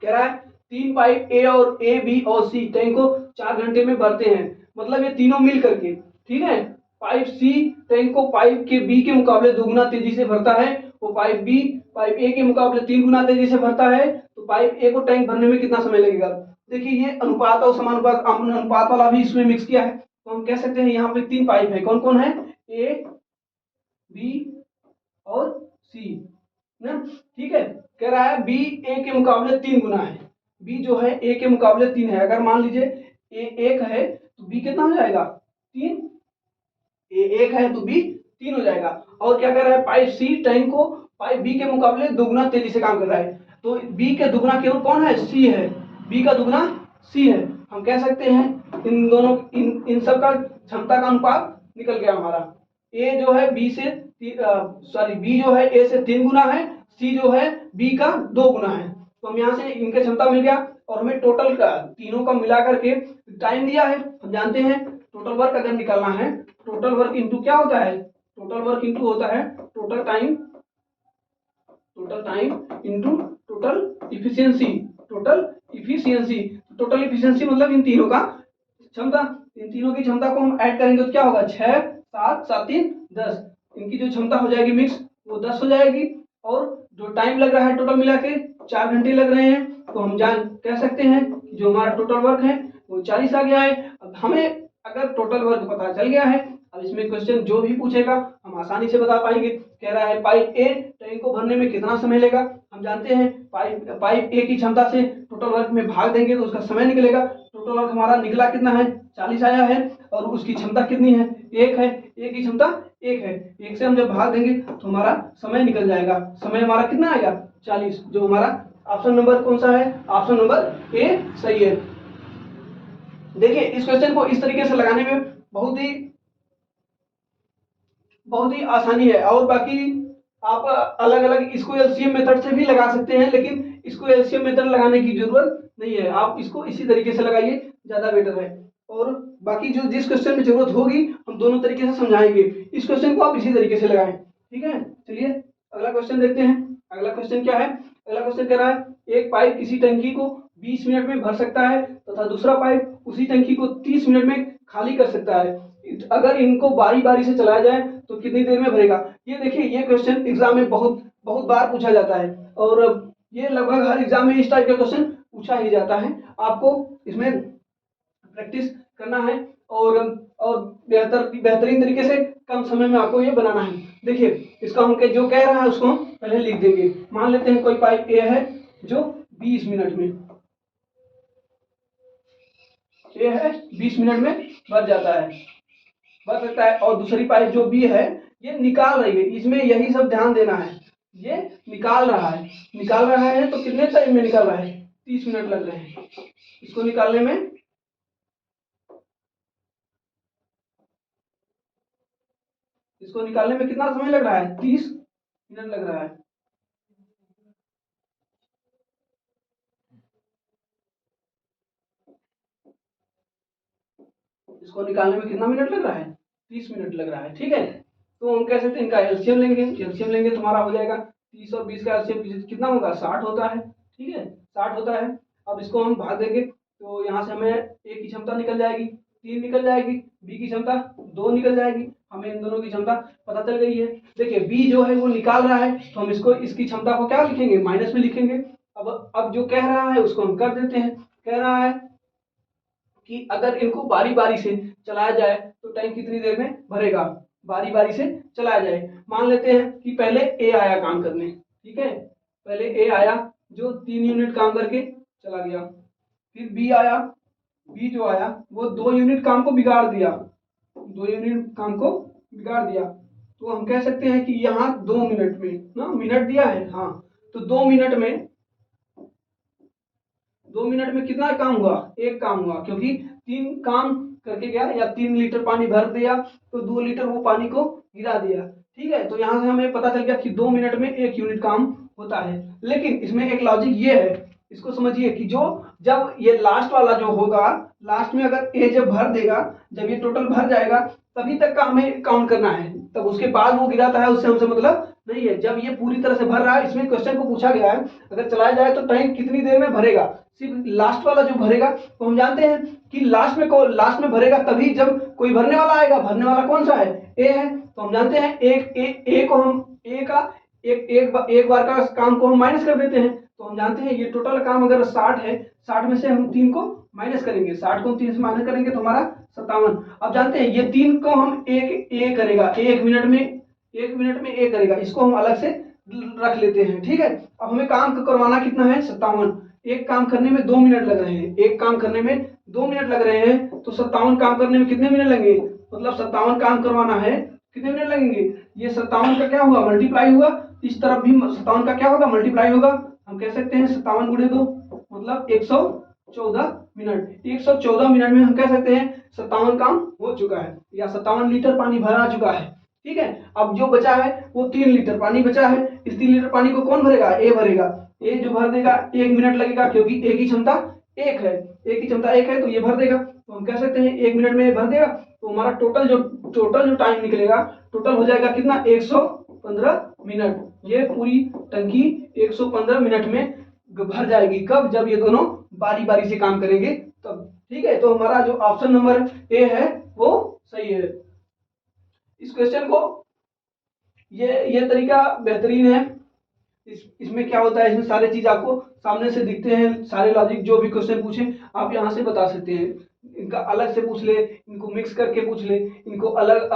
कह रहा है 3 पाइप ए और ए बी और सी टैंक को 4 घंटे में भरते हैं। मतलब ये तीनों मिल करके, ठीक है। पाइप सी टैंक को पाइप के बी के मुकाबले 2 गुना तेजी से भरता है। वो पाइप बी पाइप ए के मुकाबले 3 गुना तेजी से भरता है। तो पाइप ए को टैंक भरने में कितना समय लगेगा। देखिए ये अनुपात और समानुपात अनुपात वाला भी इसमें मिक्स किया है। तो हम कह सकते हैं यहाँ पे 3 पाइप है। कौन कौन है, ए बी और सी ना, ठीक है। कह रहा है बी ए के मुकाबले 3 गुना है। बी जो है ए के मुकाबले 3 है। अगर मान लीजिए ए 1 है तो बी कितना हो जाएगा, 3। ए 1 है तो बी 3 हो जाएगा। और क्या कर रहा है, पाइप सी टैंक को पाइप बी के मुकाबले 2 गुना तेजी से काम कर रहा है। तो बी के दुगुना केवल कौन है, सी है। बी का दुगुना सी है। हम कह सकते हैं इन दोनों इन सब का क्षमता का अनुपात निकल गया हमारा। ए जो है बी से बी जो है ए से 3 गुना है, सी जो है बी का 2 गुना है। तो हम यहाँ से इनके क्षमता मिल गया और हमें टोटल का तीनों का मिला करके टाइम दिया है। हम जानते हैं टोटल वर्क अगर निकालना है, टोटल वर्क इंटू क्या होता है, टोटल वर्क इंटू होता है total time into total efficiency. Total efficiency मतलब इन तीनों का क्षमता। इन तीनों की क्षमता को हम ऐड करेंगे तो क्या होगा, 6 7 7 3 10। इनकी जो क्षमता हो जाएगी मिक्स वो 10 हो जाएगी। और जो टाइम लग रहा है टोटल मिला के 4 घंटे लग रहे हैं। तो हम कह सकते हैं कि जो हमारा टोटल वर्क है वो 40 आ गया है। अब हमें अगर टोटल वर्क पता चल गया है, अब इसमें क्वेश्चन जो भी पूछेगा हम आसानी से बता पाएंगे। कह रहा है पाइप ए टैंक को भरने में कितना समय लेगा। हम जानते हैं पाइप ए की क्षमता से टोटल वर्क में भाग देंगे तो उसका समय निकलेगा। टोटल वर्क हमारा निकला कितना है, 40 आया है। और उसकी क्षमता कितनी है, 1 है। ए की क्षमता 1 है। 1 से हम जब भाग देंगे तो हमारा समय निकल जाएगा। समय हमारा कितना आएगा, 40। जो हमारा ऑप्शन नंबर कौन सा है, ऑप्शन नंबर ए सही है। देखिए इस क्वेश्चन को इस तरीके से लगाने में बहुत ही आसानी है। और बाकी आप अलग अलग इसको एलसीएम मेथड से भी लगा सकते हैं, लेकिन इसको एलसीएम मेथड लगाने की जरूरत नहीं है। आप इसको इसी तरीके से लगाइए, ज्यादा बेटर है। और बाकी जो जिस क्वेश्चन में जरूरत होगी हम दोनों तरीके से समझाएंगे। इस क्वेश्चन को आप इसी तरीके से लगाएं, ठीक है। चलिए अगला क्वेश्चन देखते हैं। अगला क्वेश्चन क्या है, अगला क्वेश्चन कह रहा है एक पाइप किसी टंकी को 20 मिनट में भर सकता है तथा दूसरा पाइप उसी टंकी को 30 मिनट में खाली कर सकता है। अगर इनको बारी बारी से चलाया जाए तो कितनी देर में भरेगा। ये देखिए ये क्वेश्चन एग्जाम में बहुत बहुत बार पूछा जाता है और ये लगभग हर एग्जाम में इस टाइप का क्वेश्चन पूछा ही जाता है। आपको इसमें प्रैक्टिस करना है और बेहतरीन तरीके से कम समय में आपको ये बनाना है। देखिए इसका हम जो कह रहा है उसको हम पहले लिख देंगे। मान लेते हैं कोई पाइप ए है जो 20 मिनट में ए है 20 मिनट में भर जाता है, भर सकता है। और दूसरी पाइप जो बी है ये निकाल रही है। इसमें यही सब ध्यान देना है, ये निकाल रहा है तो कितने टाइम में निकाल रहा है, 30 मिनट लग रहे हैं इसको निकालने में। इसको निकालने में कितना समय लग रहा है, 30 मिनट लग रहा है। इसको निकालने में कितना मिनट लग रहा है, 30 मिनट लग रहा है, ठीक है। तो हम कह सकते हैं इनका एलसीएम लेंगे तो हमारा हो जाएगा 30 और 20 का एलसीएम कितना होगा, 60 होता है, ठीक है, 60 होता है। अब इसको हम भाग देंगे तो यहाँ से हमें ए की क्षमता निकल जाएगी, 3 निकल जाएगी, बी की क्षमता 2 निकल जाएगी। हमें इन दोनों की क्षमता पता चल गई है। देखिए बी जो है वो निकाल रहा है तो हम इसको इसकी क्षमता को क्या लिखेंगे, माइनस में लिखेंगे। अब जो कह रहा है उसको हम कर देते हैं। कह रहा है कि अगर इनको बारी बारी से चलाया जाए तो टैंक कितनी देर में भरेगा, बारी बारी से चलाया जाए। मान लेते हैं कि पहले ए आया काम करने, ठीक है, पहले ए आया जो 3 यूनिट काम करके चला गया, फिर बी आया, बी जो आया वो 2 यूनिट काम को बिगाड़ दिया, 2 यूनिट काम को बिगाड़ दिया। तो हम कह सकते हैं कि यहाँ 2 मिनट में ना, मिनट दिया है हाँ, तो 2 मिनट में 2 मिनट में कितना काम हुआ, एक काम हुआ, क्योंकि 3 काम करके गया या 3 लीटर पानी भर दिया तो 2 लीटर वो पानी को गिरा दिया, ठीक है। तो यहाँ से हमें पता चल गया कि 2 मिनट में 1 यूनिट काम होता है। लेकिन इसमें एक लॉजिक ये है, इसको समझिए कि जो जब ये लास्ट वाला जो होगा, लास्ट में अगर ए जब भर देगा, जब ये टोटल भर जाएगा तभी तक का हमें काउंट करना है, तब उसके बाद वो गिराता है उससे हमसे मतलब नहीं है। जब ये पूरी तरह से भर रहा है, इसमें क्वेश्चन को पूछा गया है अगर चलाया जाए तो टैंक कितनी देर में भरेगा, सिर्फ लास्ट वाला जो भरेगा। तो हम जानते हैं कि लास्ट में भरेगा तभी जब कोई भरने वाला आएगा, भरने वाला कौन सा है, ए है। तो हम जानते हैं ए को हम ए का एक बार का काम को हम माइनस कर देते हैं। तो हम जानते हैं ये टोटल काम अगर 60 है, 60 में से हम 3 को माइनस करेंगे, 60 को 3 से माइनस करेंगे तो हमारा 57। अब जानते हैं ये 3 को हम एक ए करेगा, 1 मिनट में ए करेगा, इसको हम अलग से रख लेते हैं, ठीक है। अब हमें काम करवाना कितना है, 57। एक काम करने में 2 मिनट लग रहे हैं, एक काम करने में 2 मिनट लग रहे हैं, तो 57 काम करने में कितने मिनट लगेंगे, मतलब 57 काम करवाना है कितने मिनट लगेंगे, ये 57 का क्या हुआ मल्टीप्लाई हुआ, इस तरफ भी 57 का क्या होगा मल्टीप्लाई होगा। हम कह सकते हैं 57 गुणे 2 मतलब 114 मिनट, 114 मिनट में हम कह सकते हैं 57 काम हो चुका है या 57 लीटर पानी भरा चुका है, ठीक है। अब जो बचा है वो 3 लीटर पानी बचा है, इस 3 लीटर पानी को कौन भरेगा, ए भरेगा, ए जो भर देगा 1 मिनट लगेगा क्योंकि ए की क्षमता 1 है, ए की क्षमता 1 है तो ये भर देगा। तो हम कह सकते हैं 1 मिनट में ये भर देगा, तो हमारा टोटल जो टाइम निकलेगा टोटल हो जाएगा कितना 115 मिनट। ये पूरी टंकी 115 मिनट में भर जाएगी, कब, जब ये दोनों बारी बारी से काम करेंगे तब, ठीक है। तो हमारा जो ऑप्शन नंबर ए है वो सही है। इस क्वेश्चन को ये तरीका बेहतरीन है। इसमें क्या होता है, इसमें सारे चीज आपको सामने से दिखते हैं, सारे लॉजिक जो भी क्वेश्चन पूछे आप यहाँ से बता सकते हैं। इनका अलग से पूछ ले, इनको मिक्स करके पूछ ले, इनको अलग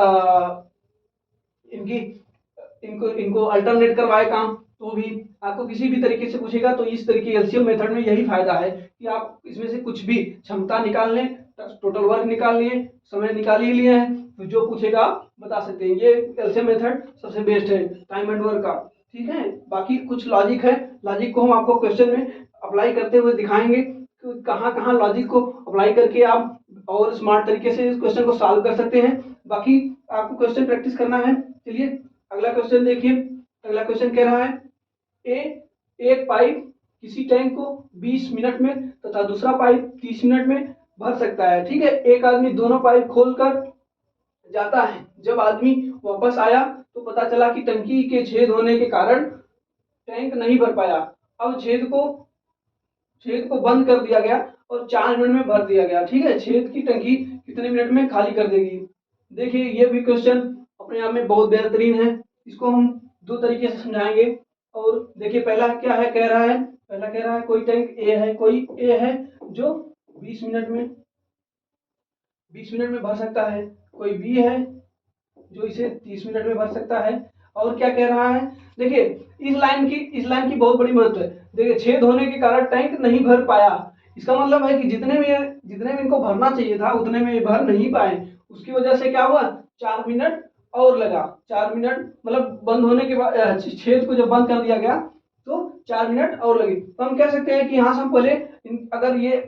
इनको अल्टरनेट करवाए काम तो भी आपको किसी भी तरीके से पूछेगा। तो इस तरीके एलसीएम मेथड में यही फायदा है कि आप इसमें से कुछ भी क्षमता निकाल लें, टोटल वर्क निकाल लिए, समय निकाल ही लिए हैं, तो जो पूछेगा आप बता सकते हैं। ये एलसीएम मेथड सबसे बेस्ट है टाइम एंड वर्क का, ठीक है। बाकी कुछ लॉजिक है, लॉजिक को हम आपको क्वेश्चन में अप्लाई करते हुए दिखाएंगे कि कहाँ कहाँ लॉजिक को अप्लाई करके आप और स्मार्ट तरीके से इस क्वेश्चन को सॉल्व कर सकते हैं। बाकी आपको क्वेश्चन प्रैक्टिस करना है। चलिए अगला क्वेश्चन देखिए। अगला क्वेश्चन कह रहा है एक पाइप किसी टैंक को 20 मिनट में तथा दूसरा पाइप 30 मिनट में भर सकता है, ठीक है। एक आदमी दोनों पाइप खोलकर जाता है, जब आदमी वापस आया तो पता चला कि टंकी के छेद होने के कारण टैंक नहीं भर पाया। अब छेद को बंद कर दिया गया और 4 मिनट में भर दिया गया, ठीक है। छेद की टंकी कितने मिनट में खाली कर देगी। देखिए ये भी क्वेश्चन अपने आप में बहुत बेहतरीन है, इसको हम 2 तरीके से समझाएंगे। और देखिए पहला क्या है, पहला कह रहा है कोई टैंक कोई ए है जो 20 मिनट में भर सकता है, कोई बी है जो इसे 30 मिनट में भर सकता है। और क्या कह रहा है, देखिए इस लाइन की बहुत बड़ी महत्व है। देखिए छेद होने के कारण टैंक नहीं भर पाया, इसका मतलब है कि जितने में इनको भरना चाहिए था उतने में ये भर नहीं पाए, उसकी वजह से क्या हुआ 4 मिनट और लगा। 4 मिनट मतलब बंद होने के बाद छेद को जब बंद कर दिया गया तो 4 मिनट और लगे। तो हम कह सकते हैं कि यहाँ से हम पहले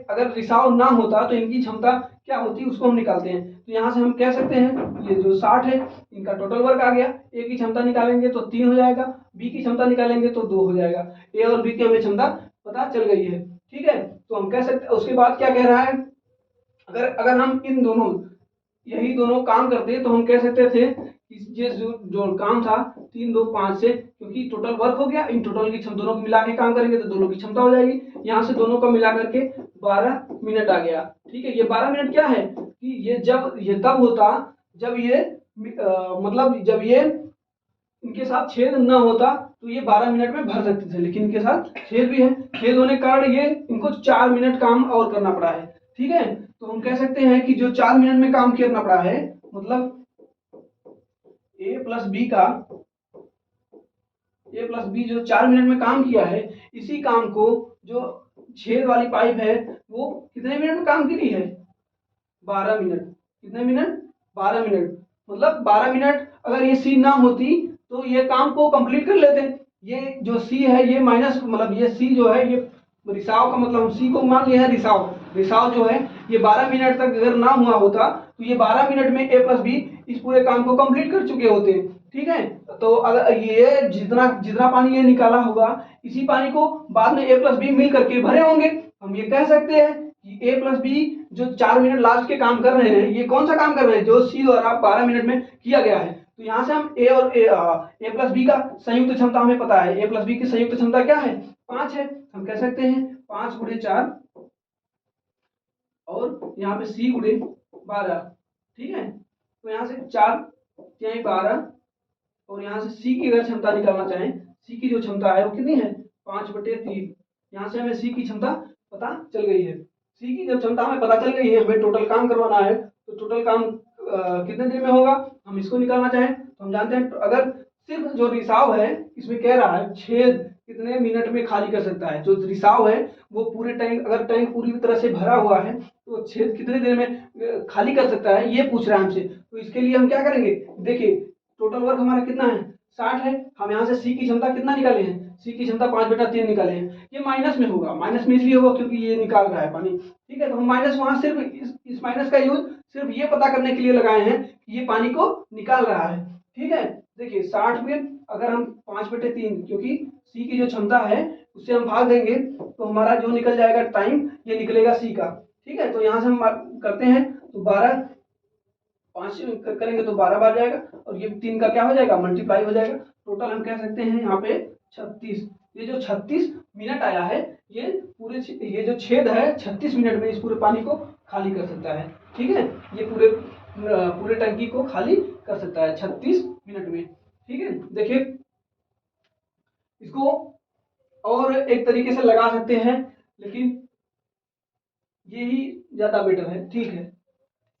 अगर रिसाव ना होता तो इनकी क्षमता क्या होती उसको हम निकालते हैं। तो यहाँ से हम कह सकते हैं ये जो 60 है इनका टोटल वर्क आ गया, ए की क्षमता निकालेंगे तो 3 हो जाएगा, बी की क्षमता निकालेंगे तो 2 हो जाएगा। ए और बी की हमें क्षमता पता चल गई है, ठीक है। तो हम कह सकते, उसके बाद क्या कह रहा है, अगर हम इन दोनों यही दोनों काम करते तो हम कह सकते थे कि ये जो काम था 3 2 5 से, क्योंकि टोटल वर्क हो गया, इन टोटल की दोनों को मिला के काम करेंगे तो दोनों की क्षमता हो जाएगी। यहाँ से दोनों को मिला करके 12 मिनट आ गया, ठीक है। ये 12 मिनट क्या है कि ये तब होता जब ये मतलब जब ये इनके साथ छेद न होता तो ये 12 मिनट में भर सकते थे, लेकिन इनके साथ छेद भी है, छेद होने के कारण ये इनको 4 मिनट काम और करना पड़ा है। ठीक है, तो हम कह सकते हैं कि जो 4 मिनट में काम करना पड़ा है, मतलब ए प्लस बी जो 4 मिनट में काम किया है, इसी काम को जो छेद वाली पाइप है वो कितने मिनट में काम करी है? 12 मिनट। कितने मिनट? 12 मिनट। मतलब 12 मिनट अगर ये सी ना होती तो ये काम को कंप्लीट कर लेते। ये जो सी है ये माइनस, मतलब ये सी जो है ये रिसाव का मतलब हम सी को मान लिया है रिसाव जो है ये 12 मिनट तक अगर ना हुआ होता तो ये 12 मिनट में ए प्लस बी इस पूरे काम को कंप्लीट कर चुके होते। ठीक है, तो अगर ये जितना जितना पानी ये निकाला होगा इसी पानी को बाद में ए प्लस बी मिल करके भरे होंगे। हम ये कह सकते हैं कि ए प्लस बी जो 4 मिनट लास्ट के काम कर रहे हैं, ये कौन सा काम कर रहे हैं? जो सी द्वारा 12 मिनट में किया गया है। तो यहाँ से हम ए और ए प्लस बी का संयुक्त क्षमता हमें पता है, ए प्लस बी की संयुक्त क्षमता क्या है? 5 है। हम कह सकते हैं 5 गुणे 4 और यहाँ पे सी गुणे 12। ठीक है, तो यहाँ से 4 यानी 12 और यहाँ से सी की अगर क्षमता निकालना चाहें, सी की जो क्षमता है वो कितनी है? 5/3। यहाँ से हमें सी की क्षमता पता चल गई है। सी की जब क्षमता हमें पता चल गई है, हमें टोटल काम करवाना है, तो टोटल काम कितने दिन में होगा हम इसको निकालना चाहें तो हम जानते हैं अगर सिर्फ जो रिसाव है इसमें कह रहा है छेद कितने मिनट में खाली कर सकता है। जो रिसाव है वो पूरे टैंक, अगर टैंक पूरी तरह से भरा हुआ है तो छेद कितने देर में खाली कर सकता है ये पूछ रहा है हमसे। तो इसके लिए हम क्या करेंगे? देखिए टोटल वर्क हमारा कितना है? 60 है। हम यहाँ से सी की क्षमता कितना निकाले हैं? सी की क्षमता 5/3 निकाले हैं। ये माइनस में होगा, माइनस में इसलिए होगा क्योंकि ये निकाल रहा है पानी। ठीक है, तो हम माइनस वहां सिर्फ इस माइनस का यूज सिर्फ ये पता करने के लिए लगाए हैं कि ये पानी को निकाल रहा है। ठीक है, देखिए 60 में अगर हम 5/3 क्योंकि सी की जो क्षमता है उससे हम भाग देंगे तो हमारा जो निकल जाएगा टाइम ये निकलेगा सी का। ठीक है, तो यहाँ से हम करते हैं तो 12 5 करेंगे तो 12 बार जाएगा और ये 3 का क्या हो जाएगा? मल्टीप्लाई हो जाएगा। टोटल हम कह सकते हैं यहाँ पे 36। ये जो 36 मिनट आया है ये पूरे ये जो छेद है 36 मिनट में इस पूरे पानी को खाली कर सकता है। ठीक है, ये पूरे टंकी को खाली कर सकता है 36 मिनट में। ठीक है, देखिए इसको और एक तरीके से लगा सकते हैं लेकिन यही ज्यादा बेटर है। ठीक है,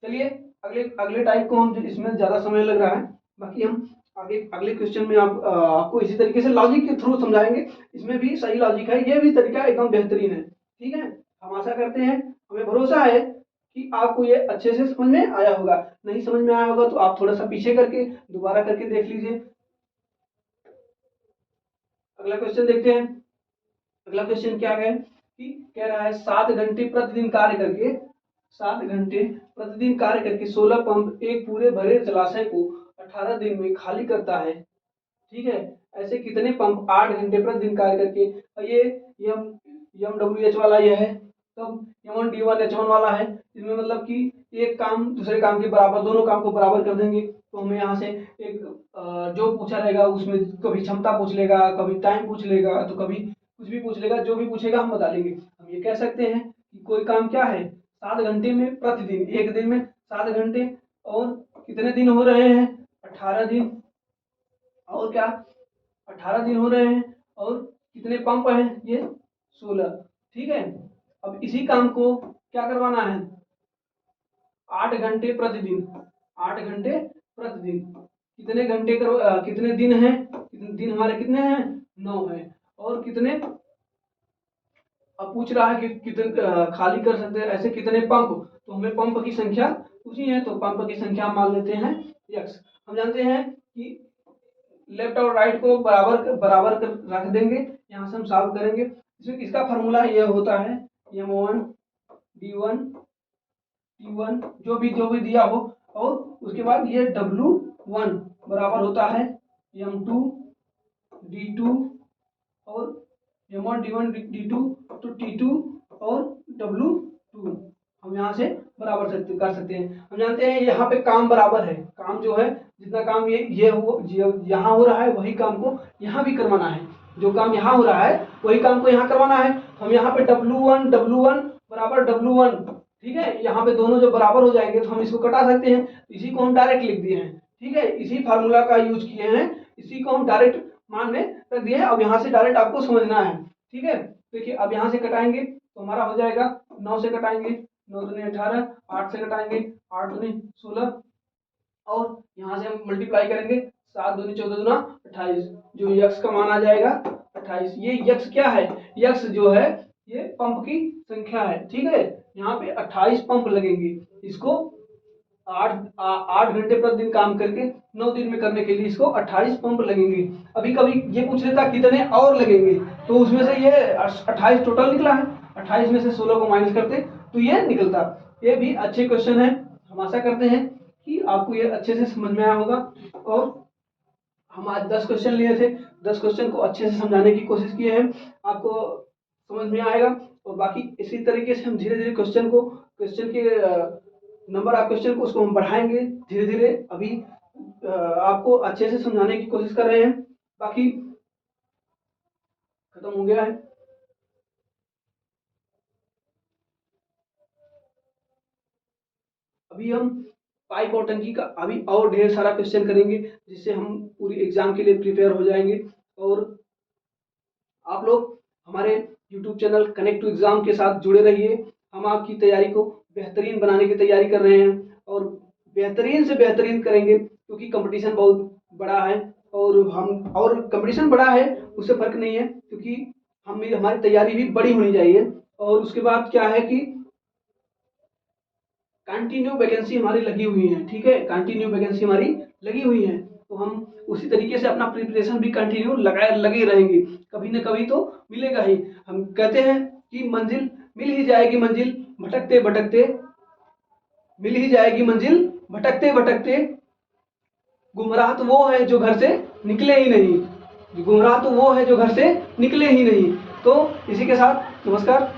चलिए अगले अगले टाइप को हम इसमें ज्यादा समय लग रहा है, बाकी हम आगे अगले क्वेश्चन में आपको इसी तरीके से लॉजिक के थ्रू समझाएंगे। इसमें भी सही लॉजिक है, ये भी तरीका एकदम बेहतरीन है। ठीक है, हम आशा करते हैं, हमें भरोसा है कि आपको ये अच्छे से समझ में आया होगा। नहीं समझ में आया होगा तो आप थोड़ा सा पीछे करके दोबारा करके देख लीजिए। अगला क्वेश्चन देखते हैं। अगला क्वेश्चन क्या है कि कह रहा है 7 घंटे प्रतिदिन कार्य करके 7 घंटे प्रतिदिन कार्य करके 16 पंप एक पूरे भरे जलाशय को 18 दिन में खाली करता है। ठीक है, ऐसे कितने पंप 8 घंटे प्रतिदिन कार्य करके, ये MWH वाला ये है, तब M1D1 H1 वाला है। इसमें मतलब कि एक काम दूसरे काम के बराबर, दोनों काम को बराबर कर देंगे तो हमें यहाँ से एक जो पूछा रहेगा उसमें कभी क्षमता पूछ लेगा, कभी टाइम पूछ लेगा, तो कभी कुछ भी पूछ लेगा, जो भी पूछेगा हम बता देंगे। हम ये कह सकते हैं कि कोई काम क्या है 7 घंटे में प्रतिदिन, एक दिन में 7 घंटे और कितने दिन हो रहे हैं? 18 दिन। और क्या 18 दिन हो रहे हैं और कितने पंप हैं? ये 16। ठीक है, अब इसी काम को क्या करवाना है? 8 घंटे प्रतिदिन, 8 घंटे प्रतिदिन कितने घंटे कितने दिन हैं? दिन हमारे कितने हैं? 9 है। और कितने, अब पूछ रहा है कि कितने खाली कर सकते हैं, ऐसे कितने पंप, तो हमें पंप की संख्या पूछनी है तो पंप की संख्या मान लेते हैं x। हम जानते हैं कि लेफ्ट और राइट को बराबर कर रख देंगे, यहाँ से हम सॉल्व करेंगे। इसमें इसका फार्मूला ये होता है M1 D1 T1 जो भी दिया हो, और उसके बाद ये W1 बराबर होता है M2 D2 और M1 D1 D2 तो T2 और W2 हम यहाँ से बराबर कर सकते हैं। हम जानते हैं यहाँ पे काम बराबर है, काम जो है जितना काम ये यहाँ हो रहा है वही काम को यहाँ भी करवाना है, जो काम यहाँ हो रहा है वही काम को यहाँ करवाना है। हम यहाँ पे W1 बराबर W1, ठीक है, यहाँ पे दोनों जो बराबर हो जाएंगे तो हम इसको कटा सकते हैं, इसी को हम डायरेक्ट लिख दिए हैं। ठीक है, इसी फार्मूला का यूज किए हैं, इसी को हम डायरेक्ट मान में रख दिए हैं। अब यहाँ से डायरेक्ट आपको समझना है। ठीक है, देखिए अब यहाँ से कटाएंगे तो हमारा हो जाएगा 9 से कटाएंगे 9 दूनी 18, 8 से घटाएंगे 8 दूनी 16 और यहाँ से हम मल्टीप्लाई करेंगे 7 दूनी 14 दूना 28, जो यक्स का मान आ जाएगा 28। ये यक्स क्या है? यक्स जो है ये पंप की संख्या है, ठीक है। यहाँ पे 28 पंप लगेंगे। इसको 8 घंटे प्रतिदिन काम करके 9 दिन में करने के लिए इसको 28 पंप लगेंगे। अभी कभी ये पूछ लेता कितने और लगेंगे, तो उसमें से ये 28 टोटल निकला है, 28 में से 16 को माइनस करते तो ये निकलता। ये भी अच्छे क्वेश्चन है। हम आशा करते हैं कि आपको ये अच्छे से समझ में आया होगा। और हम आज 10 क्वेश्चन लिए थे, 10 क्वेश्चन को अच्छे से समझाने की कोशिश किए हैं, आपको समझ में आएगा। और बाकी इसी तरीके से हम धीरे धीरे क्वेश्चन के नंबर ऑफ क्वेश्चन को उसको हम बढ़ाएंगे धीरे धीरे। अभी आपको अच्छे से समझाने की कोशिश कर रहे हैं। बाकी खत्म हो गया है। अभी हम पाइप और टंकी का अभी और ढेर सारा क्वेश्चन करेंगे, जिससे हम पूरी एग्जाम के लिए प्रिपेयर हो जाएंगे। और आप लोग हमारे YouTube channel connect to exam के साथ जुड़े रहिए। हम आपकी तैयारी को बेहतरीन बनाने की तैयारी कर रहे हैं और बेहतरीन से बेहतरीन करेंगे, क्योंकि कंपटीशन बहुत बड़ा है। और कंपटीशन बड़ा है उससे फर्क नहीं है, क्योंकि हमारी तैयारी भी बड़ी होनी चाहिए। और उसके बाद क्या है कि कंटिन्यू वैकेंसी हमारी लगी हुई है, ठीक है। कंटिन्यू वैकेंसी हमारी लगी हुई है, तो हम उसी तरीके से अपना प्रिपरेशन भी कंटिन्यू लगे रहेंगे। कभी न कभी तो मिलेगा ही। हम कहते हैं कि मंजिल मिल ही जाएगी, मंजिल भटकते भटकते मिल ही जाएगी, मंजिल भटकते भटकते। गुमराह तो वो है जो घर से निकले ही नहीं, गुमराह तो वो है जो घर से निकले ही नहीं। तो इसी के साथ नमस्कार।